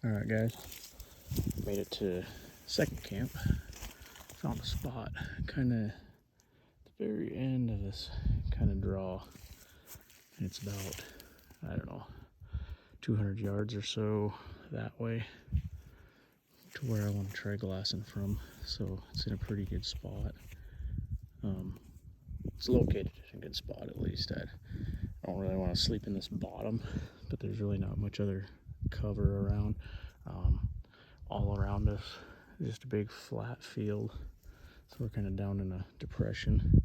Alright guys, made it to second camp. Found a spot kind of at the very end of this kind of draw. And it's about, I don't know, 200 yards or so that way to where I want to try glassing from. So it's in a pretty good spot. It's located in a good spot at least. I don't really want to sleep in this bottom, but there's really not much other cover around. All around us, just a big flat field. So we're kind of down in a depression.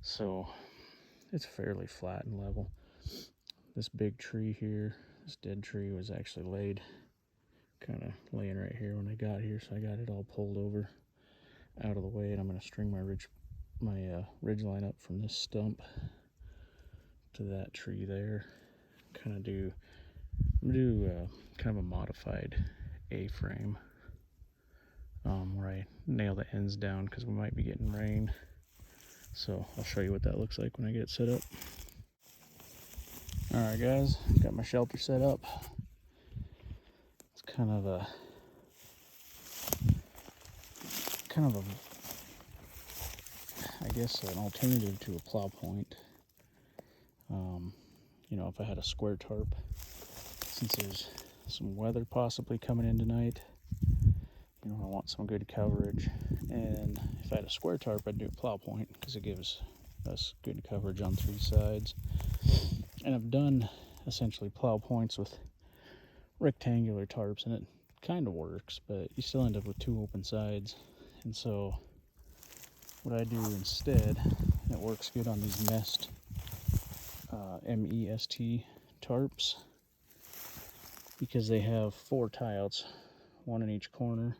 So it's fairly flat and level. This big tree here, this dead tree was actually laid, kind of laying right here when I got here. So I got it all pulled over out of the way, and I'm going to string my ridge line up from this stump to that tree there. Kind of do kind of a modified A-frame where I nail the ends down because we might be getting rain. So I'll show you what that looks like when I get it set up. Alright guys, got my shelter set up. It's kind of a I guess an alternative to a plow point. You know, if I had a square tarp, since there's some weather possibly coming in tonight, you know, I want some good coverage. And if I had a square tarp, I'd do a plow point because it gives us good coverage on three sides. And I've done essentially plow points with rectangular tarps, and it kind of works, but you still end up with two open sides. And so what I do instead, and it works good on these MEST MEST tarps, because they have 4 tie-outs, 1 in each corner,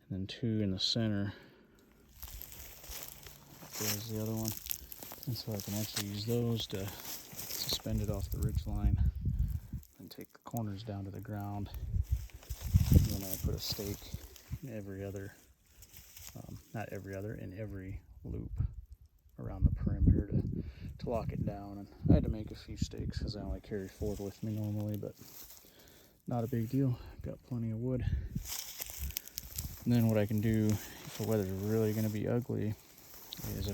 and then 2 in the center. There's the other one. And so I can actually use those to suspend it off the ridge line and take the corners down to the ground. And then I put a stake in every other, in every loop around the perimeter to lock it down. And I had to make a few stakes because I only carry 4 with me normally, but not a big deal. Got plenty of wood. And then what I can do if the weather's really going to be ugly is I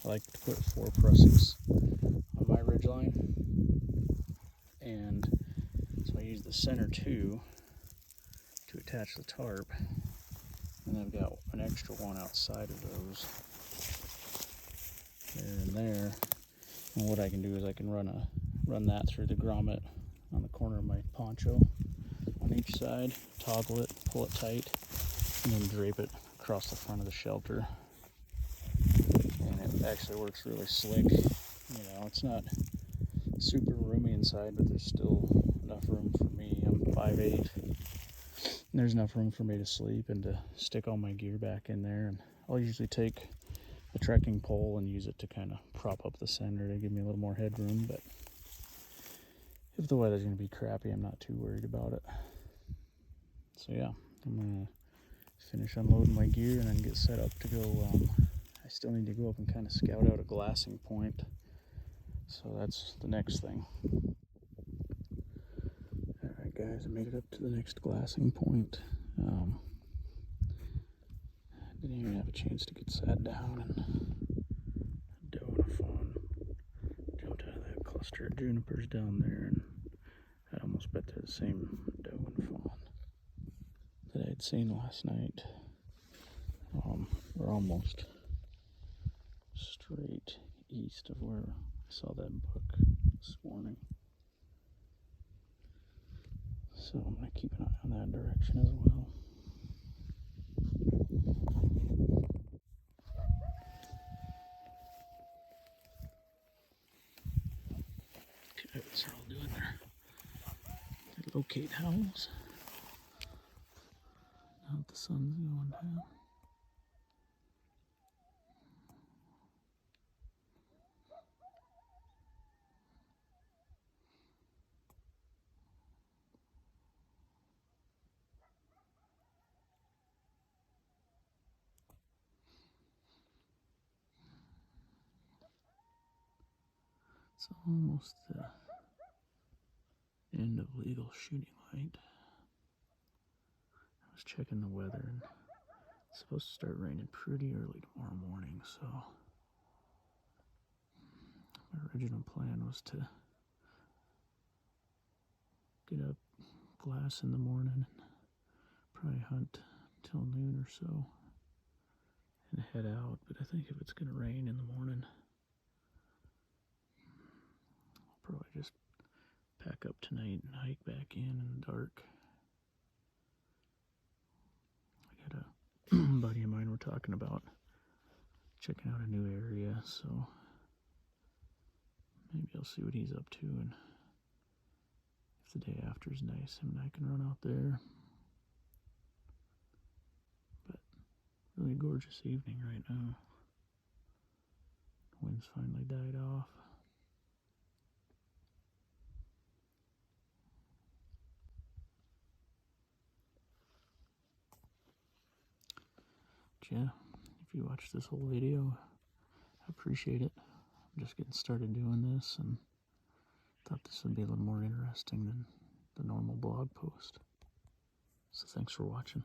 like to put 4 prusings on my ridge line, and so I use the center 2 to attach the tarp, and I've got an extra one outside of those there and there. And what I can do is I can run that through the grommet on the corner of my poncho on each side, toggle it, pull it tight, and then drape it across the front of the shelter. And it actually works really slick. You know, it's not super roomy inside, but there's still enough room for me. I'm 5'8", and there's enough room for me to sleep and to stick all my gear back in there. And I'll usually take a trekking pole and use it to kind of prop up the center to give me a little more headroom. But if the weather's going to be crappy, I'm not too worried about it. So yeah, I'm going to finish unloading my gear and then get set up to go. I still need to go up and kind of scout out a glassing point. So that's the next thing. Alright guys, I made it up to the next glassing point. Didn't even have a chance to get sat down, and a doe and a fawn jumped out of that cluster of junipers down there, and I'd almost bet they're the same doe and fawn that I'd seen last night. We're almost straight east of where I saw that buck this morning. So I'm going to keep an eye on that direction as well. Okay, what's they're all doing there? They locate howls. Now that the sun's going down. It's almost the end of legal shooting light. was checking the weather, and it's supposed to start raining pretty early tomorrow morning, so my original plan was to get up glass in the morning and probably hunt till noon or so and head out. But I think if it's going to rain in the morning, I'll probably just pack up tonight and hike back in the dark. I got a buddy of mine we're talking about checking out a new area, so maybe I'll see what he's up to, and if the day after is nice, him and I can run out there. But really gorgeous evening right now. The wind's finally died off. But yeah, if you watched this whole video, I appreciate it. I'm just getting started doing this, and thought this would be a little more interesting than the normal blog post. So thanks for watching.